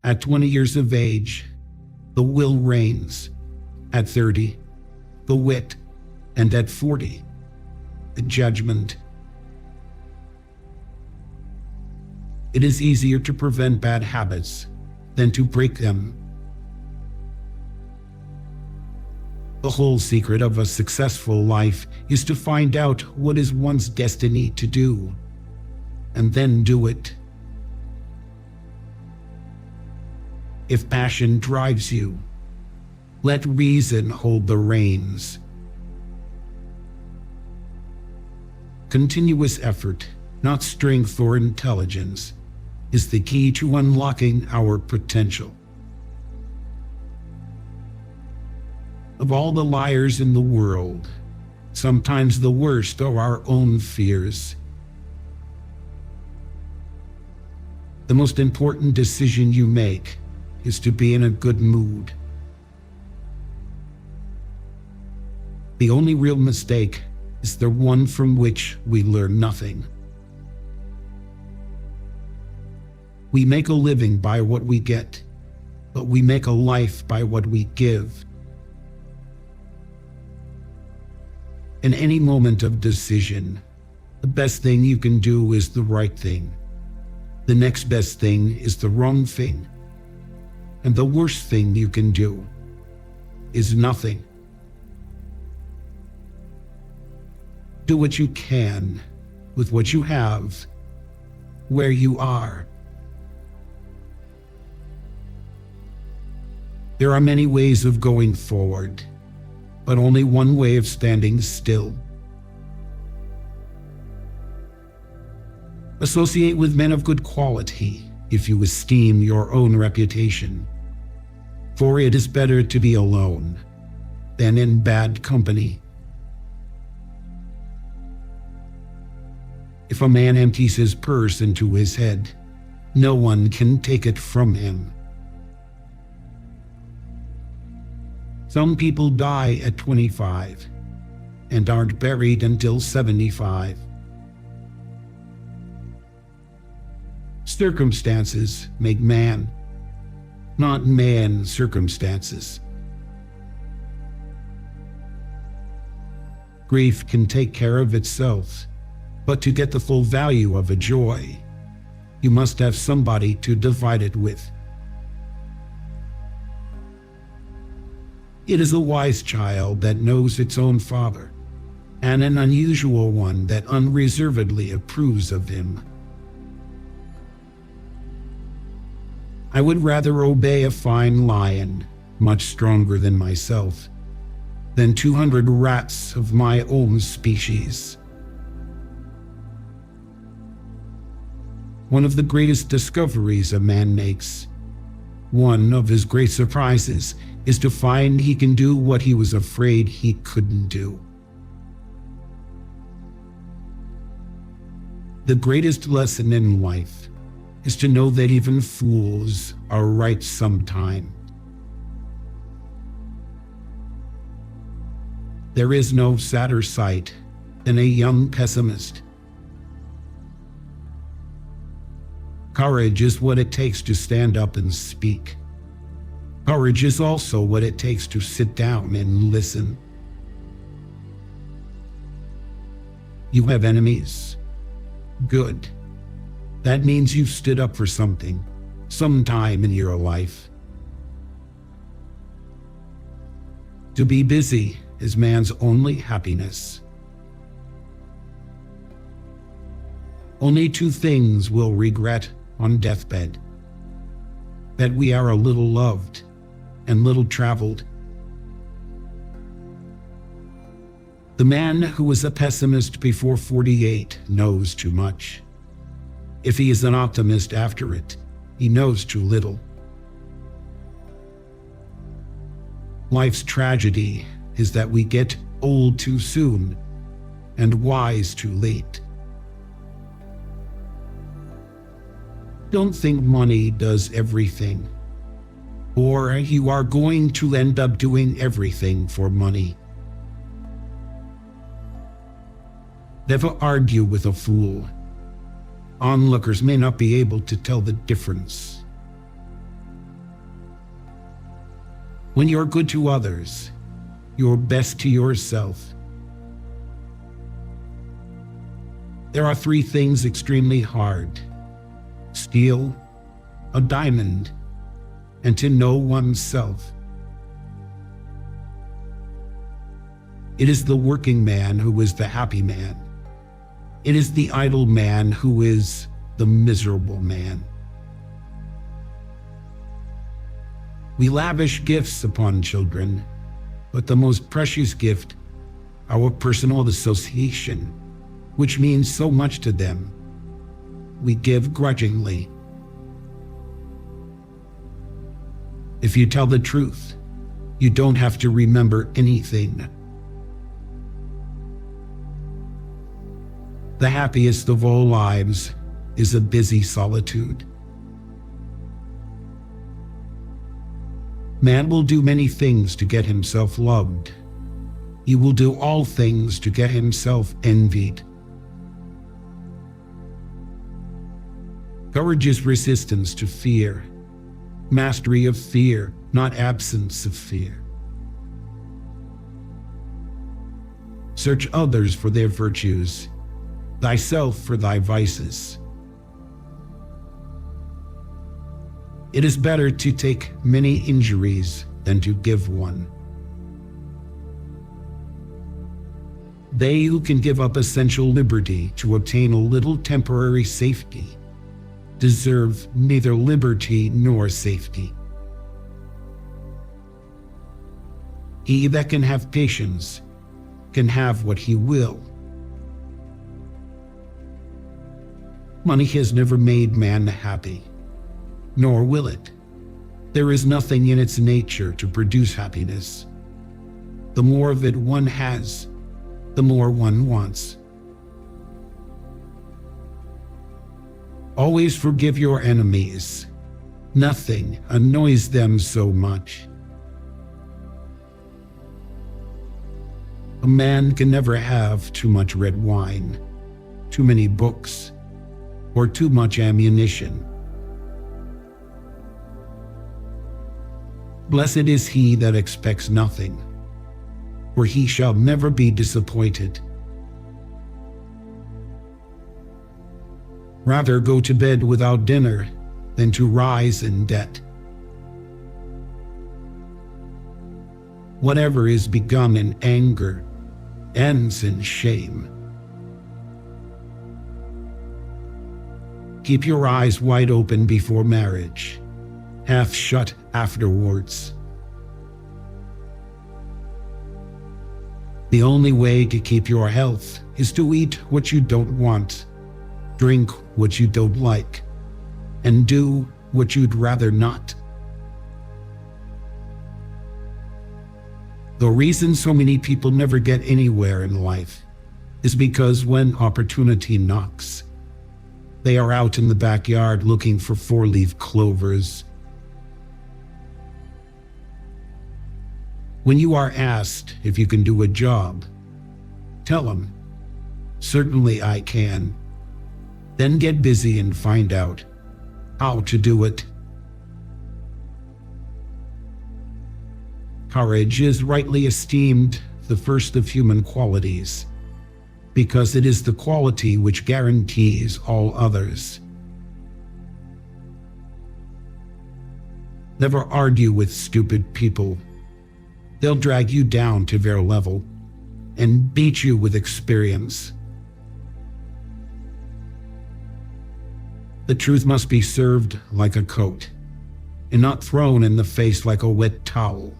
At 20 years of age, the will reigns. At 30, the wit. And at 40, the judgment. It is easier to prevent bad habits than to break them. The whole secret of a successful life is to find out what is one's destiny to do, and then do it. If passion drives you, let reason hold the reins. Continuous effort, not strength or intelligence, is the key to unlocking our potential. Of all the liars in the world, sometimes the worst are our own fears. The most important decision you make is to be in a good mood. The only real mistake is the one from which we learn nothing. We make a living by what we get, but we make a life by what we give. In any moment of decision, the best thing you can do is the right thing. The next best thing is the wrong thing. And the worst thing you can do is nothing. Do what you can with what you have, where you are. There are many ways of going forward, but only one way of standing still. Associate with men of good quality if you esteem your own reputation, for it is better to be alone than in bad company. If a man empties his purse into his head, no one can take it from him. Some people die at 25 and aren't buried until 75. Circumstances make man, not man circumstances. Grief can take care of itself, but to get the full value of a joy, you must have somebody to divide it with. It is a wise child that knows its own father, and an unusual one that unreservedly approves of him. I would rather obey a fine lion, much stronger than myself, than 200 rats of my own species. One of the greatest discoveries a man makes, one of his great surprises, is to find he can do what he was afraid he couldn't do. The greatest lesson in life is to know that even fools are right sometime. There is no sadder sight than a young pessimist. Courage is what it takes to stand up and speak. Courage is also what it takes to sit down and listen. You have enemies. Good. That means you've stood up for something, sometime in your life. To be busy is man's only happiness. Only two things we'll regret on deathbed: that we are a little loved and little traveled. The man who was a pessimist before 48 knows too much. If he is an optimist after it, he knows too little. Life's tragedy is that we get old too soon and wise too late. Don't think money does everything, or you are going to end up doing everything for money. Never argue with a fool. Onlookers may not be able to tell the difference. When you're good to others, you're best to yourself. There are three things extremely hard: steal, a diamond, and to know oneself. It is the working man who is the happy man. It is the idle man who is the miserable man. We lavish gifts upon children, but the most precious gift, our personal association, which means so much to them, we give grudgingly. If you tell the truth, you don't have to remember anything. The happiest of all lives is a busy solitude. Man will do many things to get himself loved. He will do all things to get himself envied. Courage is resistance to fear, mastery of fear, not absence of fear. Search others for their virtues, thyself for thy vices. It is better to take many injuries than to give one. They who can give up essential liberty to obtain a little temporary safety deserve neither liberty nor safety. He that can have patience can have what he will. Money has never made man happy, nor will it. There is nothing in its nature to produce happiness. The more of it one has, the more one wants. Always forgive your enemies. Nothing annoys them so much. A man can never have too much red wine, too many books, or too much ammunition. Blessed is he that expects nothing, for he shall never be disappointed. Rather go to bed without dinner than to rise in debt. Whatever is begun in anger ends in shame. Keep your eyes wide open before marriage, half shut afterwards. The only way to keep your health is to eat what you don't want, drink what you don't like, and do what you'd rather not. The reason so many people never get anywhere in life is because when opportunity knocks, they are out in the backyard looking for four-leaf clovers. When you are asked if you can do a job, tell them, "Certainly I can." Then get busy and find out how to do it. Courage is rightly esteemed the first of human qualities, because it is the quality which guarantees all others. Never argue with stupid people. They'll drag you down to their level and beat you with experience. The truth must be served like a coat, and not thrown in the face like a wet towel.